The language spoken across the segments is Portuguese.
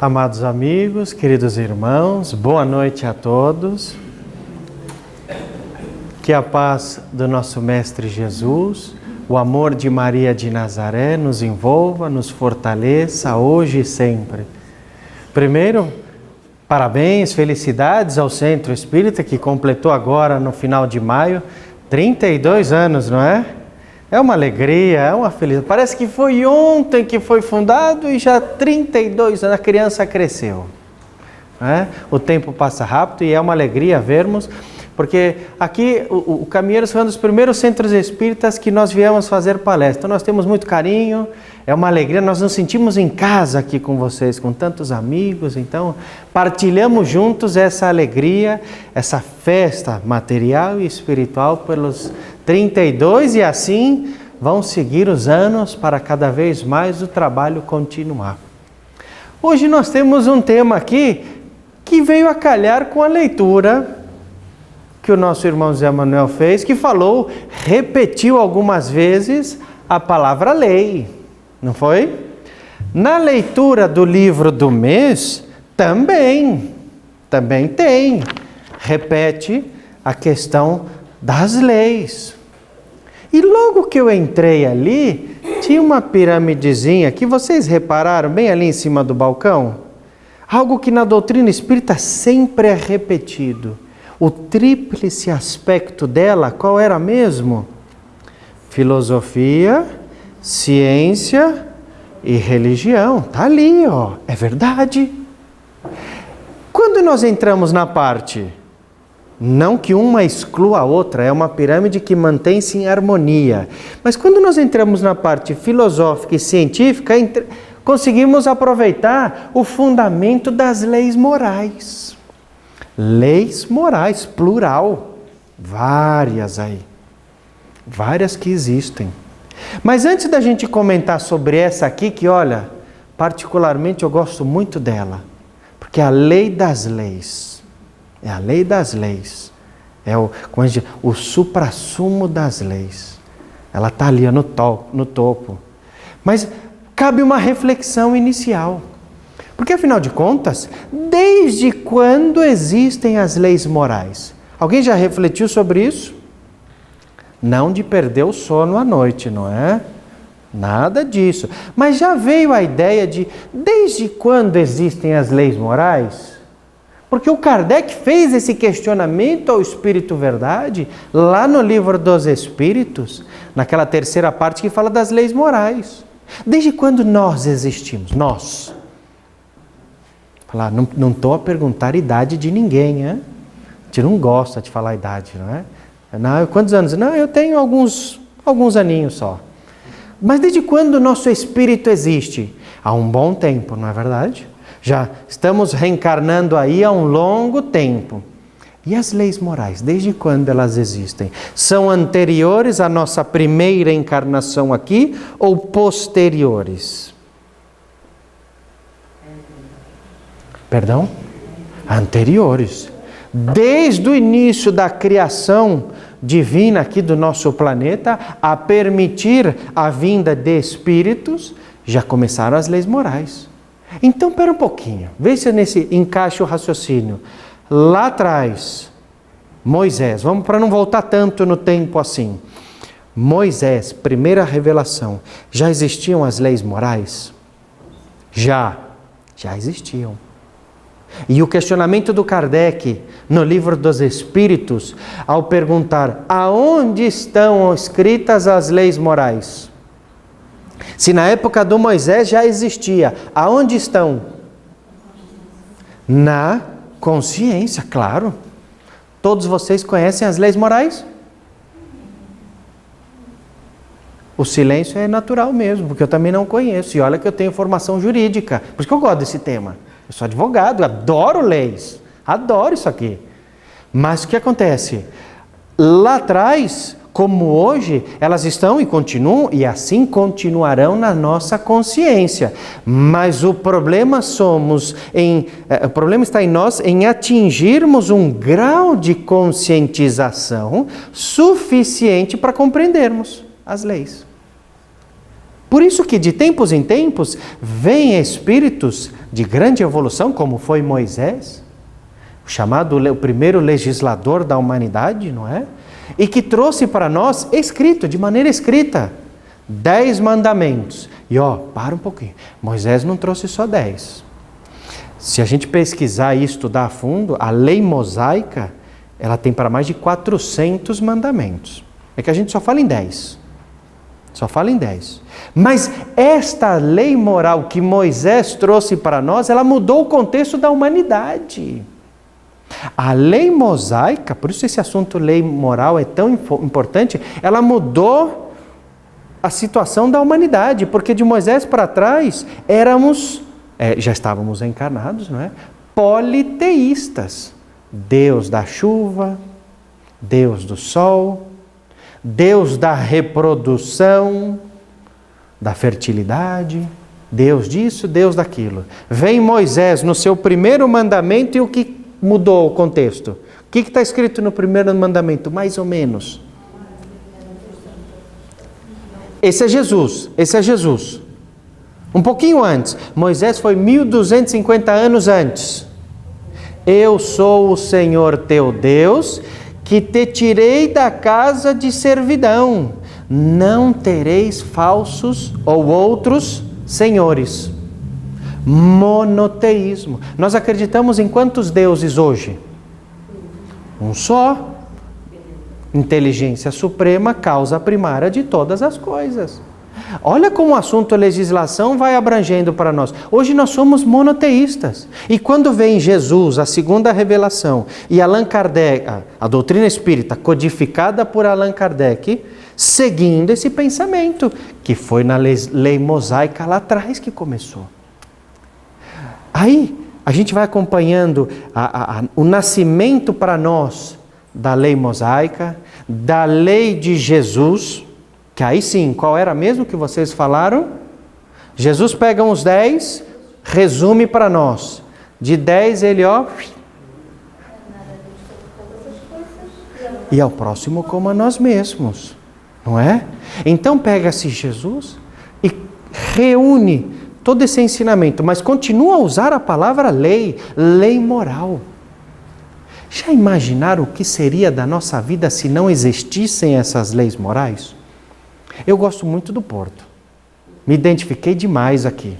Amados amigos, queridos irmãos, boa noite a todos. Que a paz do nosso Mestre Jesus, o amor de Maria de Nazaré nos envolva, nos fortaleça hoje e sempre. Primeiro, parabéns, felicidades ao Centro Espírita que completou agora no final de maio 32 anos, não é? É uma alegria, é uma felicidade. Parece que foi ontem que foi fundado e já 32 anos a criança cresceu. O tempo passa rápido e é uma alegria vermos, porque aqui o Caminheiros foi um dos primeiros centros espíritas que nós viemos fazer palestra. Então nós temos muito carinho, é uma alegria, nós nos sentimos em casa aqui com vocês, com tantos amigos. Então partilhamos juntos essa alegria, essa festa material e espiritual pelos 32 e assim vão seguir os anos para cada vez mais o trabalho continuar. Hoje nós temos um tema aqui que veio a calhar com a leitura que o nosso irmão Zé Manuel fez, que falou, repetiu algumas vezes a palavra lei, não foi? Na leitura do livro do mês, também tem, repete a questão das leis. E logo que eu entrei ali, tinha uma piramidezinha que vocês repararam bem ali em cima do balcão? Algo que na doutrina espírita sempre é repetido. O tríplice aspecto dela, qual era mesmo? Filosofia, ciência e religião. Está ali, ó. É verdade. Quando nós entramos na parte, não que uma exclua a outra, é uma pirâmide que mantém-se em harmonia. Mas quando nós entramos na parte filosófica e científica, conseguimos aproveitar o fundamento das leis morais. Leis morais, plural, várias aí, várias que existem. Mas antes da gente comentar sobre essa aqui, que olha, particularmente eu gosto muito dela, porque é a lei das leis, é a lei das leis, é o suprassumo das leis, ela está ali no topo. Mas cabe uma reflexão inicial. Porque, afinal de contas, desde quando existem as leis morais? Alguém já refletiu sobre isso? Não de perder o sono à noite, não é? Nada disso. Mas já veio a ideia de, desde quando existem as leis morais? Porque o Kardec fez esse questionamento ao Espírito Verdade, lá no Livro dos Espíritos, naquela terceira parte que fala das leis morais. Desde quando nós existimos? Nós. Não estou a perguntar a idade de ninguém, né? A gente não gosta de falar a idade, não é? Não, quantos anos? Não, eu tenho alguns aninhos só. Mas desde quando o nosso espírito existe? Há um bom tempo, não é verdade? Já estamos reencarnando aí há um longo tempo. E as leis morais, desde quando elas existem? São anteriores à nossa primeira encarnação aqui ou posteriores? Perdão? Anteriores. Desde o início da criação divina aqui do nosso planeta, a permitir a vinda de espíritos, já começaram as leis morais. Então, espera um pouquinho. Vê se nesse encaixa o raciocínio. Lá atrás, Moisés, vamos para não voltar tanto no tempo assim. Moisés, primeira revelação, já existiam as leis morais? Já existiam. E o questionamento do Kardec no Livro dos Espíritos, ao perguntar aonde estão escritas as leis morais? Se na época do Moisés já existia, aonde estão? Na consciência, claro. Todos vocês conhecem as leis morais? O silêncio é natural mesmo, porque eu também não conheço. E olha que eu tenho formação jurídica, por isso que eu gosto desse tema. Eu sou advogado, adoro leis, adoro isso aqui. Mas o que acontece? Lá atrás, como hoje, elas estão e continuam, e assim continuarão na nossa consciência. Mas o problema está em nós em atingirmos um grau de conscientização suficiente para compreendermos as leis. Por isso que de tempos em tempos vêm espíritos de grande evolução, como foi Moisés, chamado o primeiro legislador da humanidade, não é? E que trouxe para nós escrito, de maneira escrita, 10 mandamentos. E para um pouquinho, Moisés não trouxe só 10. Se a gente pesquisar e estudar a fundo, a lei mosaica, ela tem para mais de 400 mandamentos. É que a gente só fala em 10. Só fala em 10. Mas esta lei moral que Moisés trouxe para nós, ela mudou o contexto da humanidade. A lei mosaica, por isso esse assunto lei moral é tão importante, ela mudou a situação da humanidade, porque de Moisés para trás já estávamos encarnados, não é? Politeístas. Deus da chuva, Deus do sol, Deus da reprodução, da fertilidade, Deus disso, Deus daquilo. Vem Moisés no seu primeiro mandamento e o que mudou o contexto? O que está escrito no primeiro mandamento? Mais ou menos. Esse é Jesus. Um pouquinho antes. Moisés foi 1250 anos antes. Eu sou o Senhor teu Deus, que te tirei da casa de servidão. Não tereis falsos ou outros senhores. Monoteísmo. Nós acreditamos em quantos deuses hoje? Um só. Inteligência suprema, causa primária de todas as coisas. Olha como o assunto legislação vai abrangendo para nós. Hoje nós somos monoteístas. E quando vem Jesus, a segunda revelação, e Allan Kardec, a doutrina espírita codificada por Allan Kardec, seguindo esse pensamento, que foi na lei mosaica lá atrás que começou. Aí a gente vai acompanhando o nascimento para nós da lei mosaica, da lei de Jesus, que aí sim, qual era mesmo que vocês falaram? Jesus pega uns 10, resume para nós. De 10 ele, e ao próximo como a nós mesmos, não é? Então pega-se Jesus e reúne todo esse ensinamento, mas continua a usar a palavra lei moral. Já imaginaram o que seria da nossa vida se não existissem essas leis morais? Eu gosto muito do Porto. Me identifiquei demais aqui.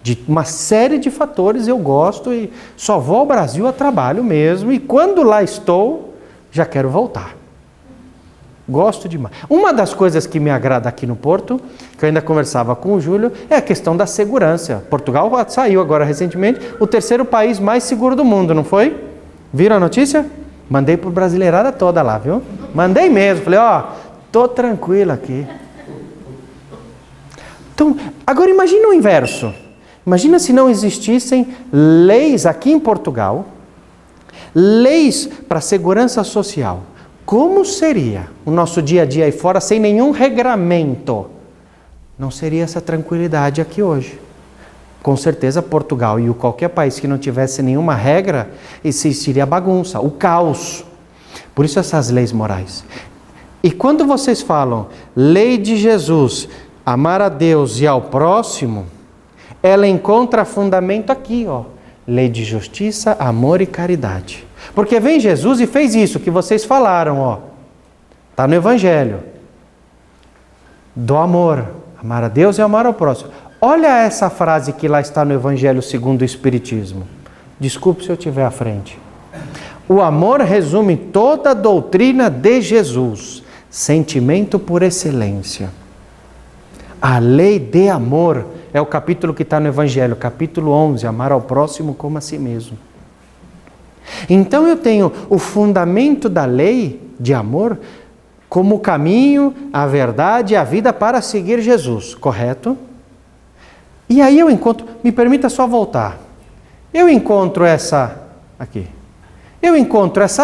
De uma série de fatores eu gosto e só vou ao Brasil a trabalho mesmo. E quando lá estou, já quero voltar. Gosto demais. Uma das coisas que me agrada aqui no Porto, que eu ainda conversava com o Júlio, é a questão da segurança. Portugal saiu agora recentemente o 3º país mais seguro do mundo, não foi? Viram a notícia? Mandei para a brasileirada toda lá, viu? Mandei mesmo. Falei, estou tranquilo aqui. Então, agora imagina o inverso. Imagina se não existissem leis aqui em Portugal, leis para segurança social. Como seria o nosso dia a dia aí fora sem nenhum regramento? Não seria essa tranquilidade aqui hoje. Com certeza Portugal e qualquer país que não tivesse nenhuma regra, existiria bagunça, o caos. Por isso essas leis morais. E quando vocês falam lei de Jesus, amar a Deus e ao próximo, ela encontra fundamento aqui, lei de justiça, amor e caridade. Porque vem Jesus e fez isso que vocês falaram, está no Evangelho. Do amor, amar a Deus e amar ao próximo. Olha essa frase que lá está no Evangelho segundo o Espiritismo. Desculpe se eu estiver à frente. O amor resume toda a doutrina de Jesus. Sentimento por excelência. A lei de amor é o capítulo que está no Evangelho, capítulo 11, amar ao próximo como a si mesmo. Então eu tenho o fundamento da lei de amor como o caminho, a verdade e a vida para seguir Jesus, correto? E aí eu encontro, me permita só voltar, eu encontro essa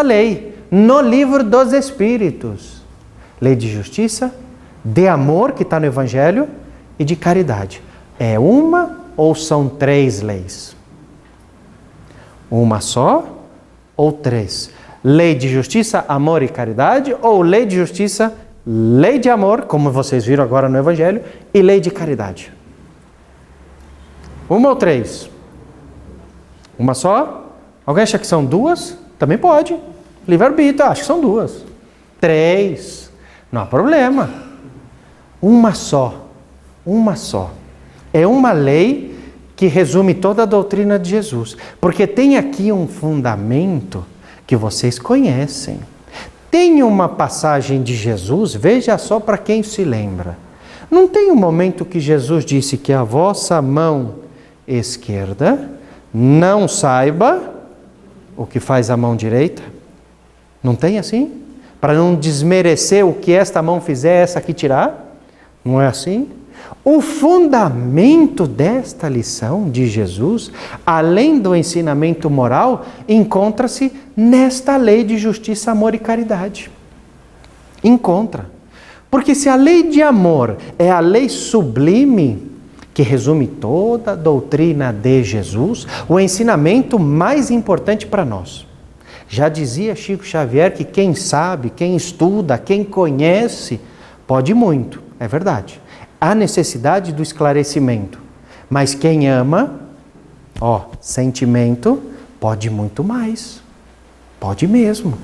lei no livro dos Espíritos. Lei de justiça, de amor, que está no Evangelho, e de caridade. É uma ou são 3 leis? Uma só ou 3? Lei de justiça, amor e caridade, ou lei de justiça, lei de amor, como vocês viram agora no Evangelho, e lei de caridade. Uma ou três? Uma só? Alguém acha que são duas? Também pode. Livre-arbítrio, acho que são duas. Três. Não há problema. Uma só. Uma só. É uma lei que resume toda a doutrina de Jesus. Porque tem aqui um fundamento que vocês conhecem. Tem uma passagem de Jesus, veja só para quem se lembra. Não tem um momento que Jesus disse que a vossa mão esquerda não saiba o que faz a mão direita? Não tem assim? Para não desmerecer o que esta mão fizer, essa aqui tirar? Não é assim? O fundamento desta lição de Jesus, além do ensinamento moral, encontra-se nesta lei de justiça, amor e caridade. Encontra. Porque se a lei de amor é a lei sublime, que resume toda a doutrina de Jesus, o ensinamento mais importante para nós. Já dizia Chico Xavier que quem sabe, quem estuda, quem conhece, pode muito, é verdade. Há necessidade do esclarecimento, mas quem ama, sentimento, pode muito mais, pode mesmo.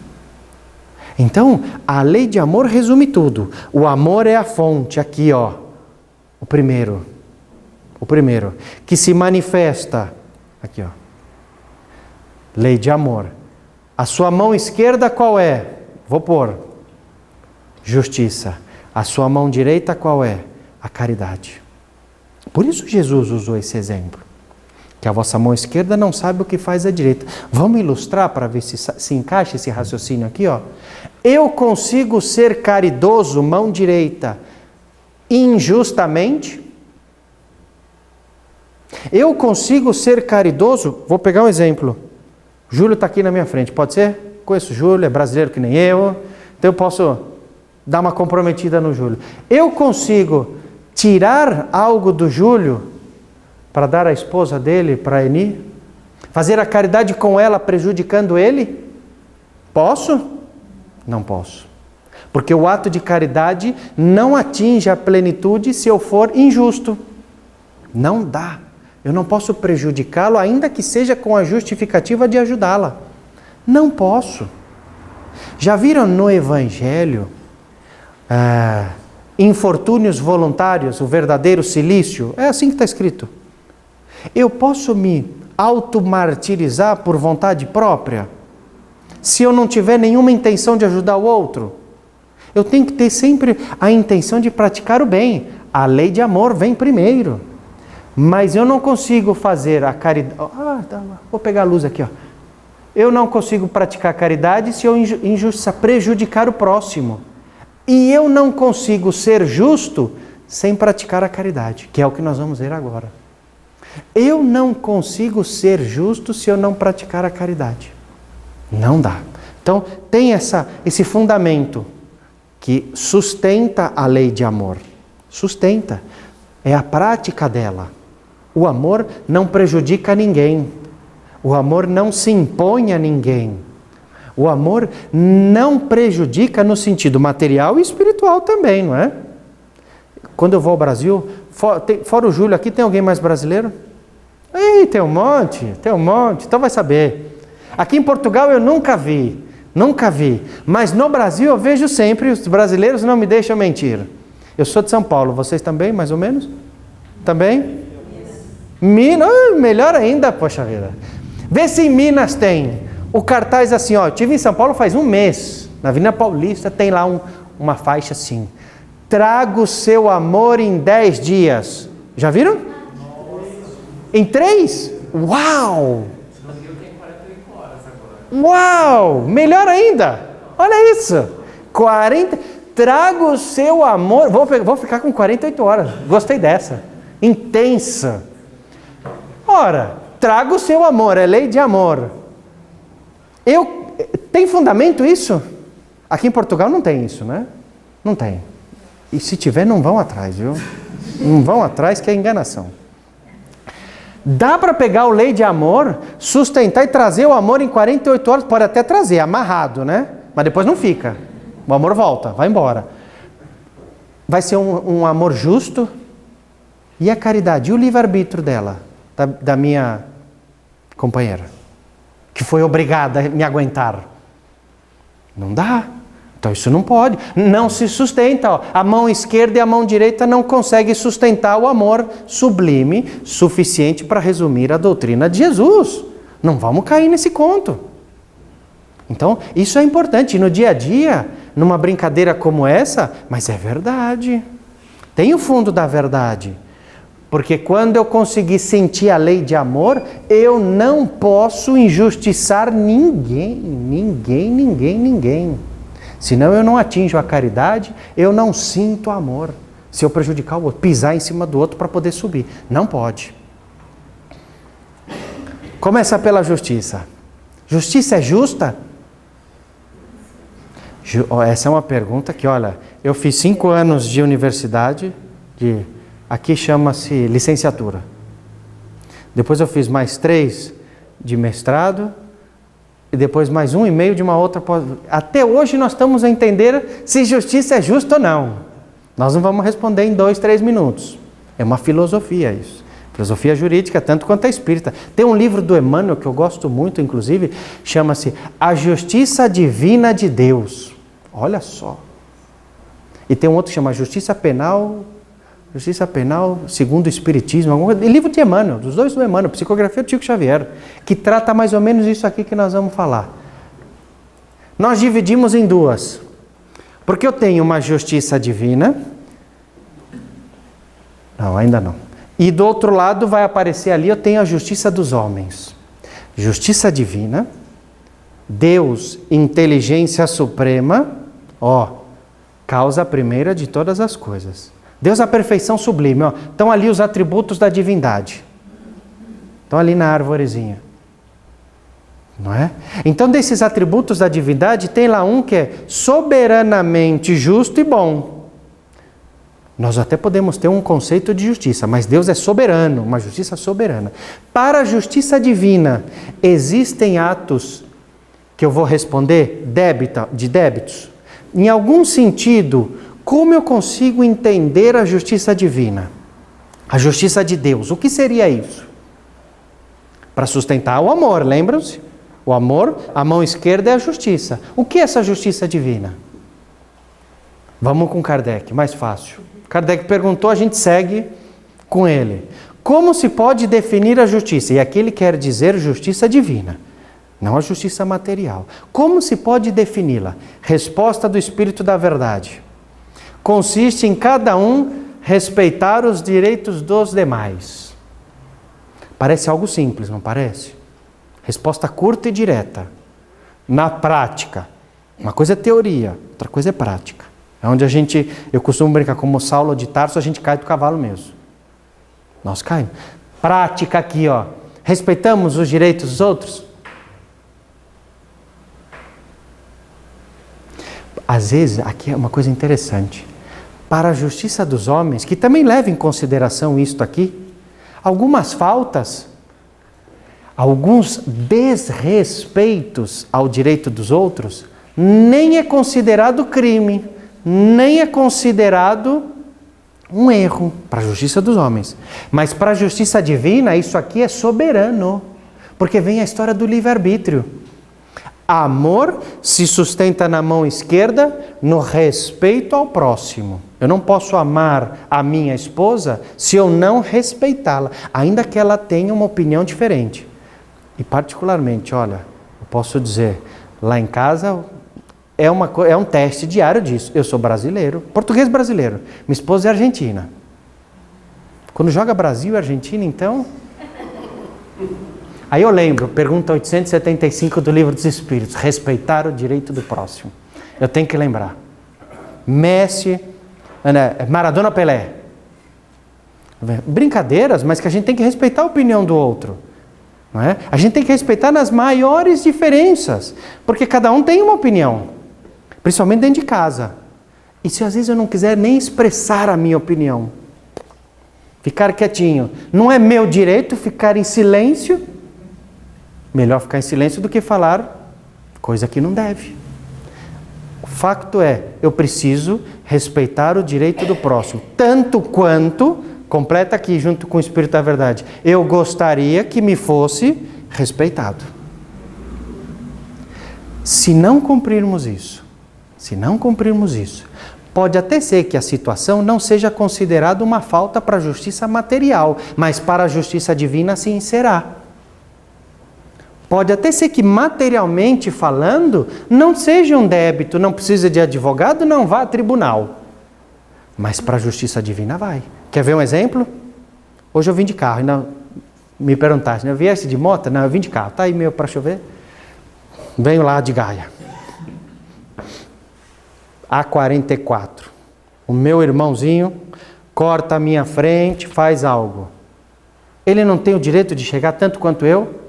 Então, a lei de amor resume tudo. O amor é a fonte, aqui o primeiro, que se manifesta, aqui lei de amor. A sua mão esquerda qual é? Vou pôr, justiça. A sua mão direita qual é? A caridade. Por isso Jesus usou esse exemplo. Que a vossa mão esquerda não sabe o que faz a direita. Vamos ilustrar para ver se encaixa esse raciocínio aqui, Eu consigo ser caridoso, mão direita, injustamente? Eu consigo ser caridoso? Vou pegar um exemplo. Júlio está aqui na minha frente, pode ser? Conheço o Júlio, é brasileiro que nem eu, então eu posso dar uma comprometida no Júlio. Eu consigo tirar algo do Júlio para dar à esposa dele, para a Eni? Fazer a caridade com ela prejudicando ele? Posso? Não posso. Porque o ato de caridade não atinge a plenitude se eu for injusto. Não dá. Eu não posso prejudicá-lo, ainda que seja com a justificativa de ajudá-la. Não posso. Já viram no Evangelho infortúnios voluntários, o verdadeiro cilício? É assim que está escrito. Eu posso me automartirizar por vontade própria? Se eu não tiver nenhuma intenção de ajudar o outro? Eu tenho que ter sempre a intenção de praticar o bem. A lei de amor vem primeiro. Mas eu não consigo fazer a caridade... vou pegar a luz aqui. Eu não consigo praticar a caridade se eu prejudicar o próximo. E eu não consigo ser justo sem praticar a caridade, que é o que nós vamos ver agora. Eu não consigo ser justo se eu não praticar a caridade. Não dá. Então, tem esse fundamento que sustenta a lei de amor. Sustenta. É a prática dela. O amor não prejudica ninguém. O amor não se impõe a ninguém. O amor não prejudica no sentido material e espiritual também, não é? Quando eu vou ao Brasil, fora o Júlio aqui, tem alguém mais brasileiro? Tem um monte. Então vai saber. Aqui em Portugal eu nunca vi. Mas no Brasil eu vejo sempre, os brasileiros não me deixam mentir. Eu sou de São Paulo, vocês também, mais ou menos? Também? Minas, melhor ainda, poxa vida. Vê se em Minas tem o cartaz assim, eu estive em São Paulo faz um mês, na Avenida Paulista tem lá uma faixa assim, traga o seu amor em 10 dias. Já viram? Em 3? Uau! Uau! Melhor ainda! Olha isso! 40... Traga o seu amor... Vou ficar com 48 horas. Gostei dessa. Intensa. Ora, traga o seu amor. É lei de amor. Tem fundamento isso? Aqui em Portugal não tem isso, né? Não tem. E se tiver, não vão atrás, viu? Não vão atrás, que é enganação. Dá para pegar o lei de amor, sustentar e trazer o amor em 48 horas? Pode até trazer, amarrado, né? Mas depois não fica. O amor volta, vai embora. vai ser um amor justo? E a caridade? E o livre-arbítrio dela, da minha companheira, que foi obrigada a me aguentar? Não dá. Então isso não pode. Não se sustenta. Ó. A mão esquerda e a mão direita não conseguem sustentar o amor sublime suficiente para resumir a doutrina de Jesus. Não vamos cair nesse conto. Então, isso é importante. No dia a dia, numa brincadeira como essa, mas é verdade. Tem o fundo da verdade. Porque quando eu conseguir sentir a lei de amor, eu não posso injustiçar ninguém. Senão eu não atinjo a caridade, eu não sinto amor. Se eu prejudicar o outro, pisar em cima do outro para poder subir. Não pode. Começa pela justiça. Justiça é justa? Essa é uma pergunta que, olha, eu fiz 5 anos de universidade, aqui chama-se licenciatura. Depois eu fiz mais 3 de mestrado, e depois mais 1,5 de uma outra. Até hoje nós estamos a entender se justiça é justa ou não. Nós não vamos responder em 2, 3 minutos. É uma filosofia isso. Filosofia jurídica, tanto quanto a espírita. Tem um livro do Emmanuel que eu gosto muito, inclusive, chama-se A Justiça Divina de Deus. Olha só. E tem um outro que chama Justiça Penal segundo o Espiritismo. Livro de Emmanuel, dos dois do Emmanuel, Psicografia do Chico Xavier, que trata mais ou menos isso aqui que nós vamos falar. Nós dividimos em 2. Porque eu tenho uma justiça divina. Não, ainda não. E do outro lado vai aparecer ali, eu tenho a justiça dos homens. Justiça divina, Deus, inteligência suprema, causa primeira de todas as coisas. Deus, a perfeição sublime. Estão ali os atributos da divindade. Estão ali na árvorezinha. Não é? Então, desses atributos da divindade, tem lá um que é soberanamente justo e bom. Nós até podemos ter um conceito de justiça, mas Deus é soberano, uma justiça soberana. Para a justiça divina, existem atos que eu vou responder de débitos? Em algum sentido, como eu consigo entender a justiça divina? A justiça de Deus, o que seria isso? Para sustentar o amor, lembram-se? O amor, a mão esquerda é a justiça. O que é essa justiça divina? Vamos com Kardec, mais fácil. Kardec perguntou, a gente segue com ele. Como se pode definir a justiça? E aqui ele quer dizer justiça divina, não a justiça material. Como se pode defini-la? Resposta do Espírito da Verdade. Consiste em cada um respeitar os direitos dos demais. Parece algo simples, não parece? Resposta curta e direta. Na prática, uma coisa é teoria, outra coisa é prática. É onde eu costumo brincar, como Saulo de Tarso, a gente cai do cavalo mesmo. Nós caímos. Prática aqui, respeitamos os direitos dos outros? Às vezes, aqui é uma coisa interessante. Para a justiça dos homens, que também leva em consideração isto aqui, algumas faltas, alguns desrespeitos ao direito dos outros, nem é considerado crime, nem é considerado um erro para a justiça dos homens. Mas para a justiça divina, isso aqui é soberano, porque vem a história do livre-arbítrio. Amor se sustenta na mão esquerda no respeito ao próximo. Eu não posso amar a minha esposa se eu não respeitá-la, ainda que ela tenha uma opinião diferente. E particularmente, olha, eu posso dizer, lá em casa é um teste diário disso. Eu sou brasileiro, português brasileiro, minha esposa é argentina. Quando joga Brasil e Argentina, então... Aí eu lembro, pergunta 875 do Livro dos Espíritos, respeitar o direito do próximo. Eu tenho que lembrar. Messi, Maradona, Pelé. Brincadeiras, mas que a gente tem que respeitar a opinião do outro. Não é? A gente tem que respeitar nas maiores diferenças, porque cada um tem uma opinião, principalmente dentro de casa. E se às vezes eu não quiser nem expressar a minha opinião, ficar quietinho, não é meu direito ficar em silêncio. Melhor ficar em silêncio do que falar coisa que não deve. Facto é, eu preciso respeitar o direito do próximo, tanto quanto, completa aqui junto com o Espírito da Verdade, eu gostaria que me fosse respeitado. Se não cumprirmos isso, pode até ser que a situação não seja considerada uma falta para a justiça material, mas para a justiça divina sim será. Pode até ser que materialmente falando não seja um débito, não precisa de advogado, não vá a tribunal. Mas para a justiça divina vai. Quer ver um exemplo? Hoje eu vim de carro, não, me perguntaste, eu viesse de moto? Não, eu vim de carro, tá aí meu para chover? Venho lá de Gaia. A44. O meu irmãozinho corta a minha frente, faz algo. Ele não tem o direito de chegar tanto quanto eu?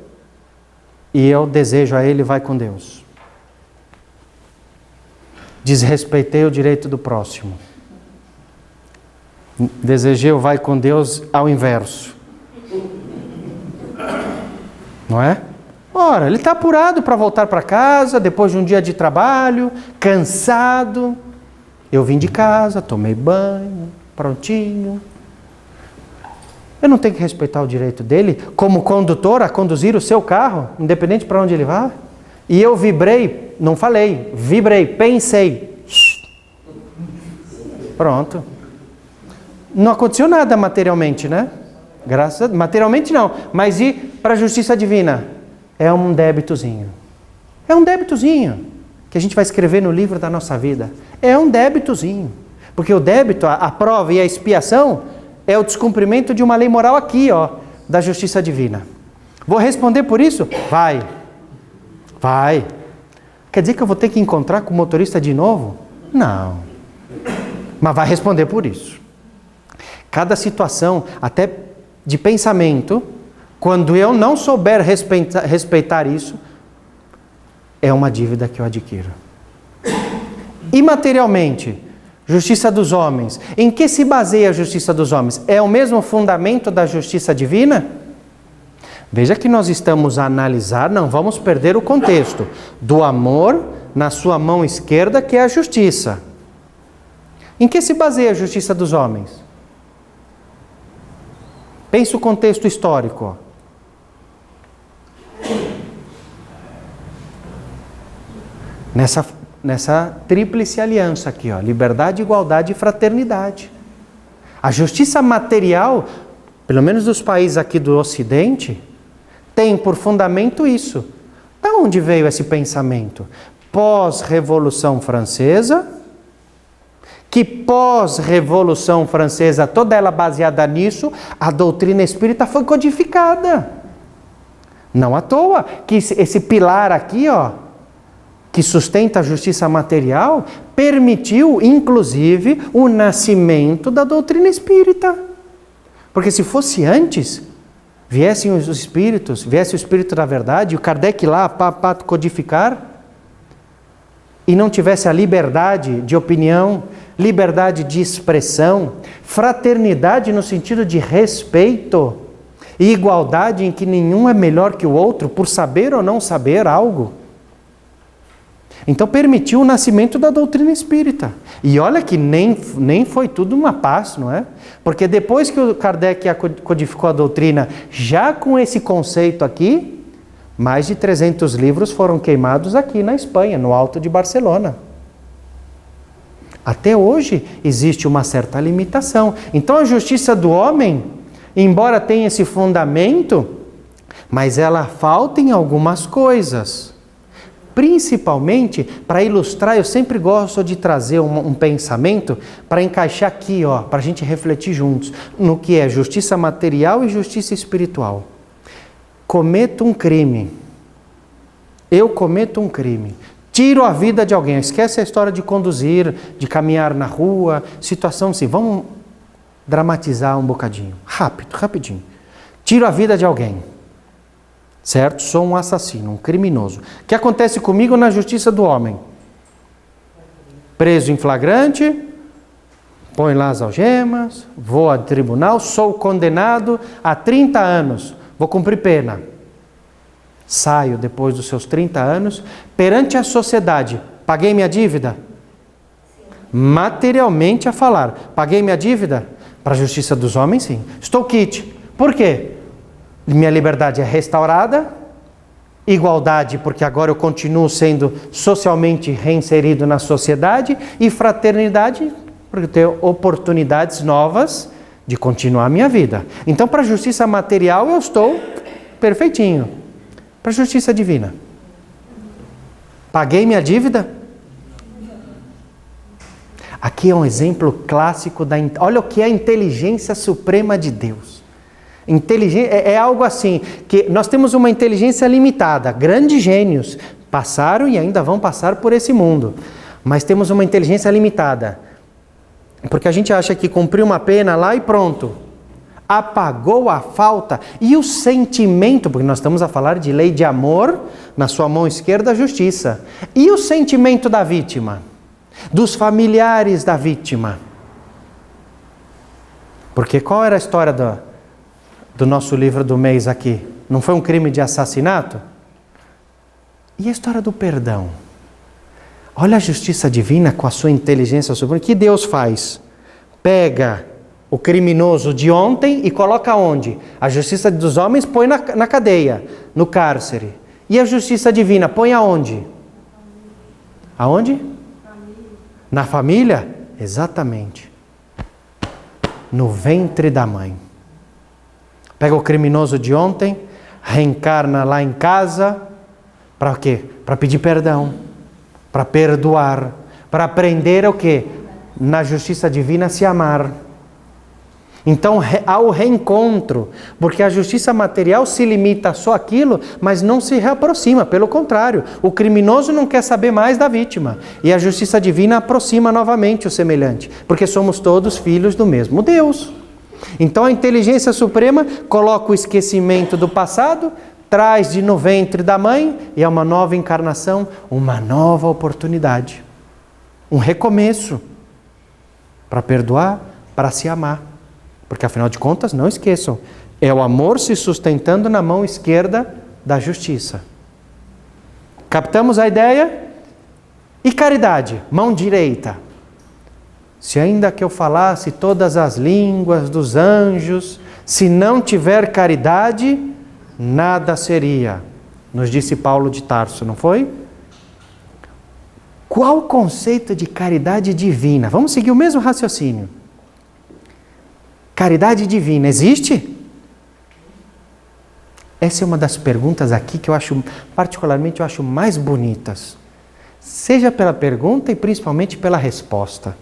E eu desejo a ele, vai com Deus. Desrespeitei o direito do próximo. Desejei o vai com Deus ao inverso. Não é? Ora, ele está apurado para voltar para casa, depois de um dia de trabalho, cansado. Eu vim de casa, tomei banho, prontinho. Eu não tenho que respeitar o direito dele, como condutor, a conduzir o seu carro, independente para onde ele vá? E eu vibrei, não falei, vibrei, pensei. Pronto. Não aconteceu nada materialmente, né? Graças a Deus. Materialmente não, mas e para a justiça divina? É um débitozinho. É um débitozinho que a gente vai escrever no livro da nossa vida. É um débitozinho. Porque o débito, a prova e a expiação é o descumprimento de uma lei moral aqui, ó, da justiça divina. Vou responder por isso? Vai. Vai. Quer dizer que eu vou ter que encontrar com o motorista de novo? Não. Mas vai responder por isso. Cada situação, até de pensamento, quando eu não souber respeitar isso, é uma dívida que eu adquiro. E materialmente, justiça dos homens. Em que se baseia a justiça dos homens? É o mesmo fundamento da justiça divina? Veja que nós estamos a analisar, não vamos perder o contexto, do amor na sua mão esquerda, que é a justiça. Em que se baseia a justiça dos homens? Pense o contexto histórico. Nessa tríplice aliança aqui, ó, liberdade, igualdade e fraternidade. A justiça material, pelo menos dos países aqui do Ocidente, tem por fundamento isso. De onde veio esse pensamento? Pós-Revolução Francesa, que pós-Revolução Francesa, toda ela baseada nisso, a doutrina espírita foi codificada. Não à toa que esse pilar aqui, ó, que sustenta a justiça material, permitiu, inclusive, o nascimento da doutrina espírita. Porque se fosse antes, viessem os espíritos, viesse o Espírito da Verdade, o Kardec lá para codificar, e não tivesse a liberdade de opinião, liberdade de expressão, fraternidade no sentido de respeito, e igualdade em que nenhum é melhor que o outro, por saber ou não saber algo. Então permitiu o nascimento da doutrina espírita. E olha que nem foi tudo uma paz, não é? Porque depois que o Kardec codificou a doutrina, já com esse conceito aqui, mais de 300 livros foram queimados aqui na Espanha, no Alto de Barcelona. Até hoje existe uma certa limitação. Então a justiça do homem, embora tenha esse fundamento, mas ela falta em algumas coisas. Principalmente, para ilustrar, eu sempre gosto de trazer um pensamento para encaixar aqui, ó, para a gente refletir juntos, no que é justiça material e justiça espiritual. Cometo um crime. Eu cometo um crime. Tiro a vida de alguém. Esquece a história de conduzir, de caminhar na rua, situação assim. Vamos dramatizar um bocadinho. Rapidinho. Tiro a vida de alguém. Certo? Sou um assassino, um criminoso. O que acontece comigo na justiça do homem? Preso em flagrante, põe lá as algemas, vou ao tribunal, sou condenado a 30 anos, vou cumprir pena. Saio depois dos seus 30 anos, perante a sociedade, paguei minha dívida? materialmente a falar. Paguei minha dívida? Para a justiça dos homens, sim. Estou quite. Por quê? Minha liberdade é restaurada. Igualdade, porque agora eu continuo sendo socialmente reinserido na sociedade. E fraternidade, porque eu tenho oportunidades novas de continuar a minha vida. Então, para a justiça material, eu estou perfeitinho. Para a justiça divina. Paguei minha dívida? Aqui é um exemplo clássico da... Olha o que é a inteligência suprema de Deus. É algo assim, que nós temos uma inteligência limitada. Grandes gênios passaram e ainda vão passar por esse mundo. Mas temos uma inteligência limitada. Porque a gente acha que cumpriu uma pena lá e pronto. Apagou a falta. E o sentimento, porque nós estamos a falar de lei de amor, na sua mão esquerda, a justiça. E o sentimento da vítima? Dos familiares da vítima. Porque qual era a história do nosso livro do mês aqui? Não foi um crime de assassinato? E a história do perdão? Olha a justiça divina com a sua inteligência suprema. O que Deus faz? Pega o criminoso de ontem e coloca onde? A justiça dos homens põe na cadeia, no cárcere. E a justiça divina põe aonde? Aonde? Na família? Exatamente. No ventre da mãe. Pega o criminoso de ontem, reencarna lá em casa, para o quê? Para pedir perdão, para perdoar, para aprender o quê? Na justiça divina se amar. Então, ao reencontro, porque a justiça material se limita só àquilo, mas não se reaproxima, pelo contrário, o criminoso não quer saber mais da vítima, e a justiça divina aproxima novamente o semelhante, porque somos todos filhos do mesmo Deus. Então a inteligência suprema coloca o esquecimento do passado, traz no ventre da mãe, e é uma nova encarnação, uma nova oportunidade, um recomeço, para perdoar, para se amar. Porque, afinal de contas, não esqueçam, é o amor se sustentando na mão esquerda da justiça. Captamos a ideia? E caridade, mão direita. Se ainda que eu falasse todas as línguas dos anjos, se não tiver caridade, nada seria. Nos disse Paulo de Tarso, não foi? Qual o conceito de caridade divina? Vamos seguir o mesmo raciocínio. Caridade divina existe? Essa é uma das perguntas aqui que eu acho, particularmente, mais bonitas. Seja pela pergunta e principalmente pela resposta.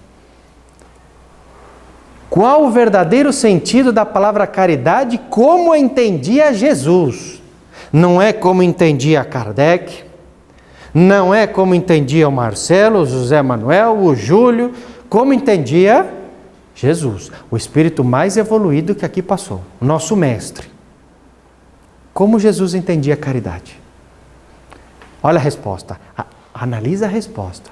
Qual o verdadeiro sentido da palavra caridade como entendia Jesus? Não é como entendia Kardec, não é como entendia o Marcelo, o José Manuel, o Júlio, como entendia Jesus, o espírito mais evoluído que aqui passou, o nosso mestre. Como Jesus entendia a caridade? Olha a resposta, analisa a resposta.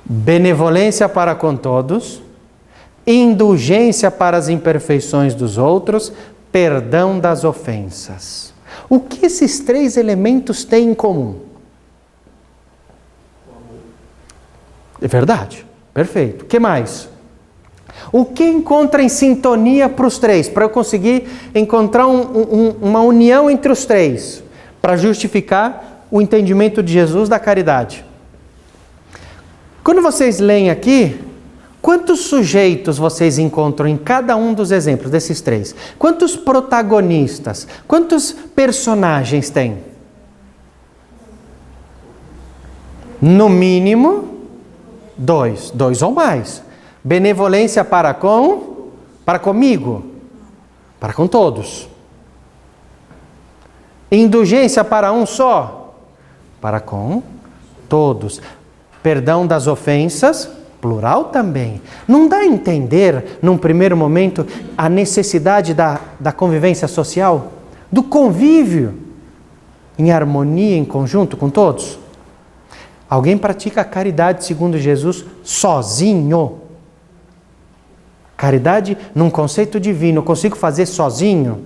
Benevolência para com todos, indulgência para as imperfeições dos outros, perdão das ofensas. O que esses três elementos têm em comum? É verdade, perfeito. O que mais? O que encontra em sintonia para os três? Para eu conseguir encontrar uma união entre os três, para justificar o entendimento de Jesus da caridade. Quando vocês leem aqui, quantos sujeitos vocês encontram em cada um dos exemplos desses três? Quantos protagonistas? Quantos personagens tem? No mínimo, dois ou mais. Benevolência para comigo, para com todos. Indulgência para um só, para com todos. Perdão das ofensas, plural também. Não dá a entender, num primeiro momento, a necessidade da convivência social? Do convívio em harmonia, em conjunto com todos? Alguém pratica a caridade segundo Jesus sozinho? Caridade num conceito divino, eu consigo fazer sozinho?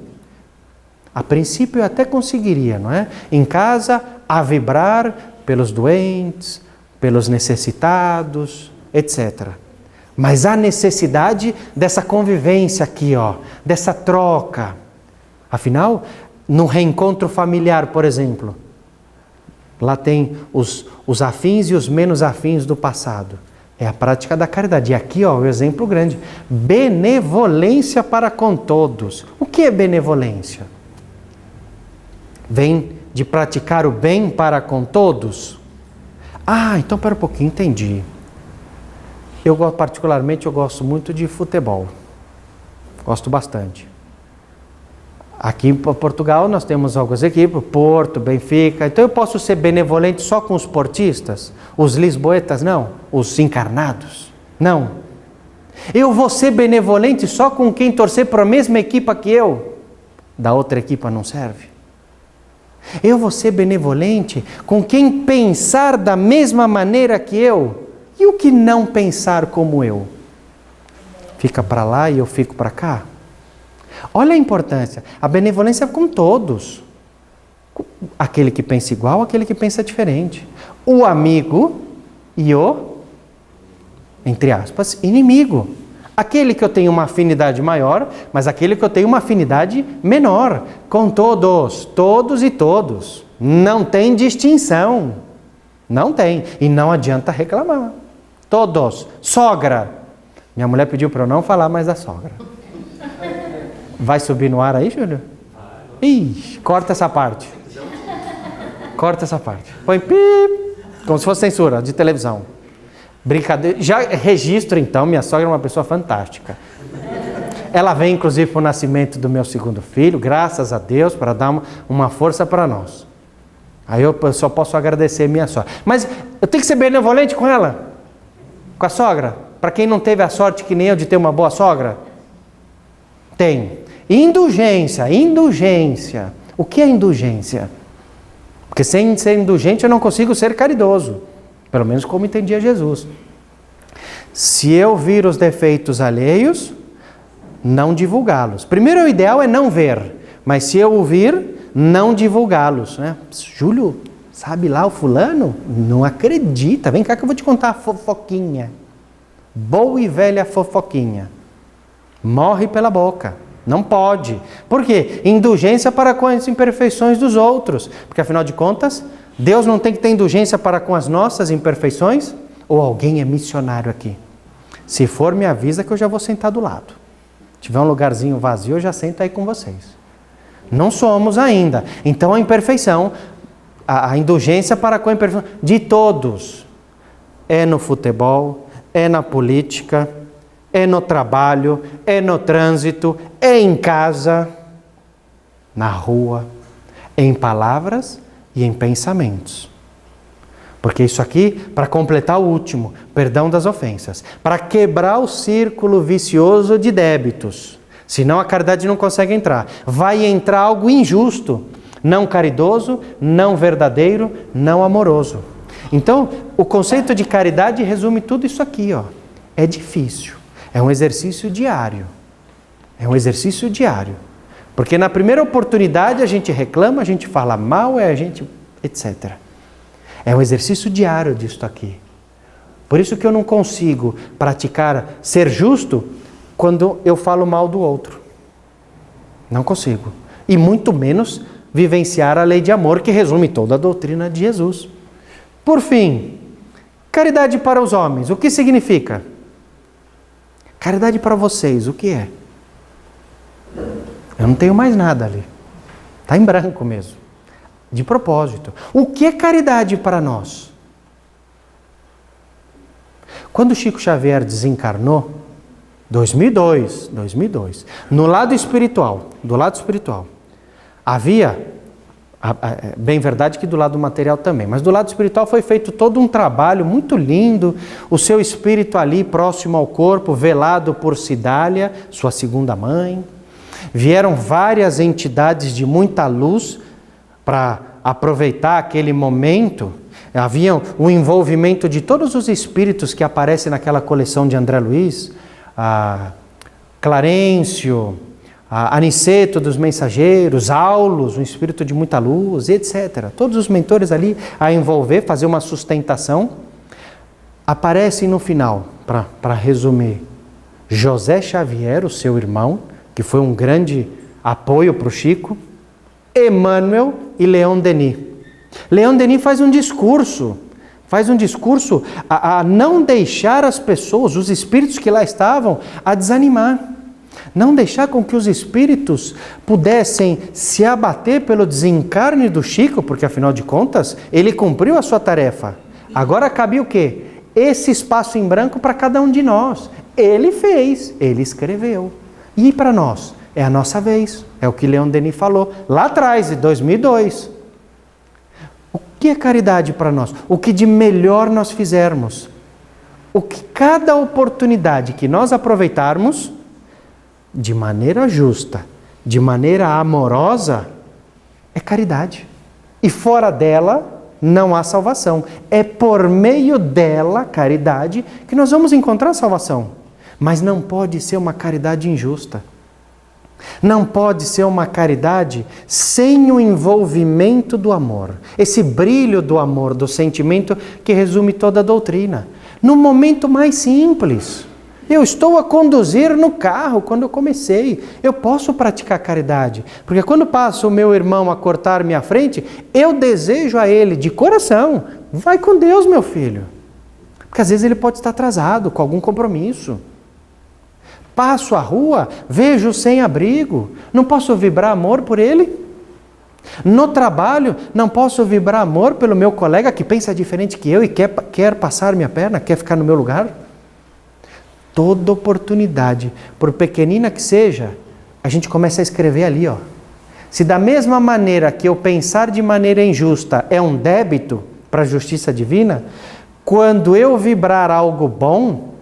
A princípio eu até conseguiria, não é? Em casa, a vibrar pelos doentes, pelos necessitados, etc. Mas há necessidade dessa convivência aqui, ó, dessa troca. Afinal, no reencontro familiar, por exemplo, lá tem os afins e os menos afins do passado. É a prática da caridade. E aqui, ó, o exemplo grande. Benevolência para com todos. O que é benevolência? Vem de praticar o bem para com todos? Ah, então pera um pouquinho, entendi. Particularmente, eu gosto muito de futebol. Gosto bastante. Aqui em Portugal nós temos algumas equipes, Porto, Benfica. Então eu posso ser benevolente só com os portistas? Os lisboetas não? Os encarnados? Não. Eu vou ser benevolente só com quem torcer para a mesma equipa que eu? Da outra equipa não serve. Eu vou ser benevolente com quem pensar da mesma maneira que eu? E o que não pensar como eu? Fica para lá e eu fico para cá? Olha a importância. A benevolência é com todos. Aquele que pensa igual, aquele que pensa diferente. O amigo e o, entre aspas, inimigo. Aquele que eu tenho uma afinidade maior, mas aquele que eu tenho uma afinidade menor. Com todos, todos e todos. Não tem distinção. Não tem. E não adianta reclamar. Todos. Sogra. Minha mulher pediu para eu não falar mais da sogra. Vai subir no ar aí, Júlio? Ih, corta essa parte. Corta essa parte. Põe pip, como se fosse censura de televisão. Brincadeira. Já registro então, minha sogra é uma pessoa fantástica. Ela vem inclusive para o nascimento do meu segundo filho, graças a Deus, para dar uma força para nós. Aí eu só posso agradecer minha sogra. Mas eu tenho que ser benevolente com ela? Com a sogra? Para quem não teve a sorte que nem eu de ter uma boa sogra? Tem. Indulgência, indulgência. O que é indulgência? Porque sem ser indulgente eu não consigo ser caridoso. Pelo menos como entendia Jesus. Se eu vir os defeitos alheios, não divulgá-los. Primeiro, o ideal é não ver. Mas se eu ouvir, não divulgá-los. Né? Júlio, sabe lá o fulano? Não acredita. Vem cá que eu vou te contar a fofoquinha. Boa e velha fofoquinha. Morre pela boca. Não pode. Por quê? Indulgência para com as imperfeições dos outros. Porque, afinal de contas, Deus não tem que ter indulgência para com as nossas imperfeições? Ou alguém é missionário aqui? Se for, me avisa que eu já vou sentar do lado. Se tiver um lugarzinho vazio, eu já sento aí com vocês. Não somos ainda. Então, a imperfeição, a indulgência para com a imperfeição de todos. É no futebol, é na política, é no trabalho, é no trânsito, é em casa, na rua, em palavras e em pensamentos. Porque isso aqui, para completar o último, perdão das ofensas, para quebrar o círculo vicioso de débitos, senão a caridade não consegue entrar. Vai entrar algo injusto, não caridoso, não verdadeiro, não amoroso. Então, o conceito de caridade resume tudo isso aqui, ó. É difícil. É um exercício diário. É um exercício diário. Porque na primeira oportunidade a gente reclama, a gente fala mal, etc. É um exercício diário disso aqui. Por isso que eu não consigo praticar ser justo quando eu falo mal do outro. Não consigo. E muito menos vivenciar a lei de amor que resume toda a doutrina de Jesus. Por fim, caridade para os homens. O que significa? Caridade para vocês, o que é? Eu não tenho mais nada ali. Está em branco mesmo. De propósito. O que é caridade para nós? Quando Chico Xavier desencarnou, 2002, do lado espiritual, havia, bem verdade que do lado material também, mas do lado espiritual foi feito todo um trabalho muito lindo, o seu espírito ali próximo ao corpo, velado por Cidália, sua segunda mãe. Vieram várias entidades de muita luz para aproveitar aquele momento. Havia o envolvimento de todos os espíritos que aparecem naquela coleção de André Luiz, Clarencio, Aniceto dos Mensageiros, Aulos, um espírito de muita luz, etc. Todos os mentores ali a envolver, fazer uma sustentação. Aparece no final, para resumir, José Xavier, o seu irmão, que foi um grande apoio para o Chico, Emmanuel e Leon Denis. Leon Denis faz um discurso a não deixar as pessoas, os espíritos que lá estavam, a desanimar. Não deixar com que os espíritos pudessem se abater pelo desencarne do Chico, porque afinal de contas, ele cumpriu a sua tarefa. Agora cabia o quê? Esse espaço em branco para cada um de nós. Ele fez, ele escreveu. E para nós? É a nossa vez. É o que Leon Denis falou lá atrás, em 2002. O que é caridade para nós? O que de melhor nós fizermos. O que cada oportunidade que nós aproveitarmos, de maneira justa, de maneira amorosa, é caridade. E fora dela, não há salvação. É por meio dela, caridade, que nós vamos encontrar salvação. Mas não pode ser uma caridade injusta. Não pode ser uma caridade sem o envolvimento do amor. Esse brilho do amor, do sentimento que resume toda a doutrina. No momento mais simples. Eu estou a conduzir no carro quando eu comecei. Eu posso praticar caridade. Porque quando passa o meu irmão a cortar minha frente, eu desejo a ele de coração. Vai com Deus, meu filho. Porque às vezes ele pode estar atrasado com algum compromisso. Passo a rua, vejo sem abrigo. Não posso vibrar amor por ele? No trabalho, não posso vibrar amor pelo meu colega que pensa diferente que eu e quer passar minha perna, quer ficar no meu lugar? Toda oportunidade, por pequenina que seja, a gente começa a escrever ali, ó. Se da mesma maneira que eu pensar de maneira injusta é um débito para a justiça divina, quando eu vibrar algo bom,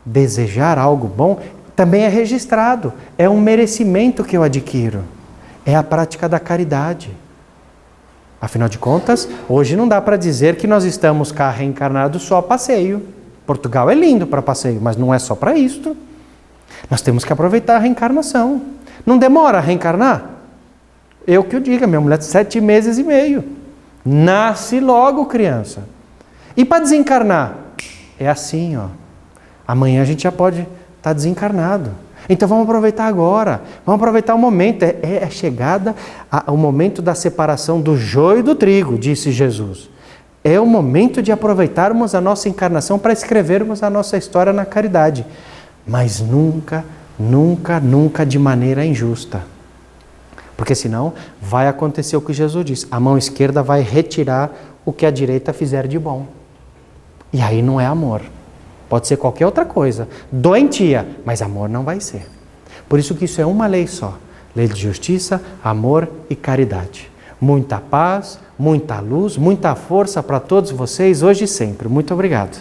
desejar algo bom, também é registrado, é um merecimento que eu adquiro, é a prática da caridade. Afinal de contas, hoje não dá para dizer que nós estamos cá reencarnados só a passeio. Portugal é lindo para passeio, mas não é só para isto. Nós temos que aproveitar a reencarnação. Não demora a reencarnar? Eu que o diga, minha mulher de 7 meses e meio. Nasce logo, criança. E para desencarnar? É assim, ó. Amanhã a gente já pode estar desencarnado. Então vamos aproveitar agora. Vamos aproveitar o momento. É a chegada ao momento da separação do joio e do trigo, disse Jesus. É o momento de aproveitarmos a nossa encarnação para escrevermos a nossa história na caridade. Mas nunca, nunca, nunca de maneira injusta. Porque senão vai acontecer o que Jesus disse. A mão esquerda vai retirar o que a direita fizer de bom. E aí não é amor. Pode ser qualquer outra coisa. Doentia, mas amor não vai ser. Por isso que isso é uma lei só. Lei de justiça, amor e caridade. Muita paz, muita luz, muita força para todos vocês hoje e sempre. Muito obrigado.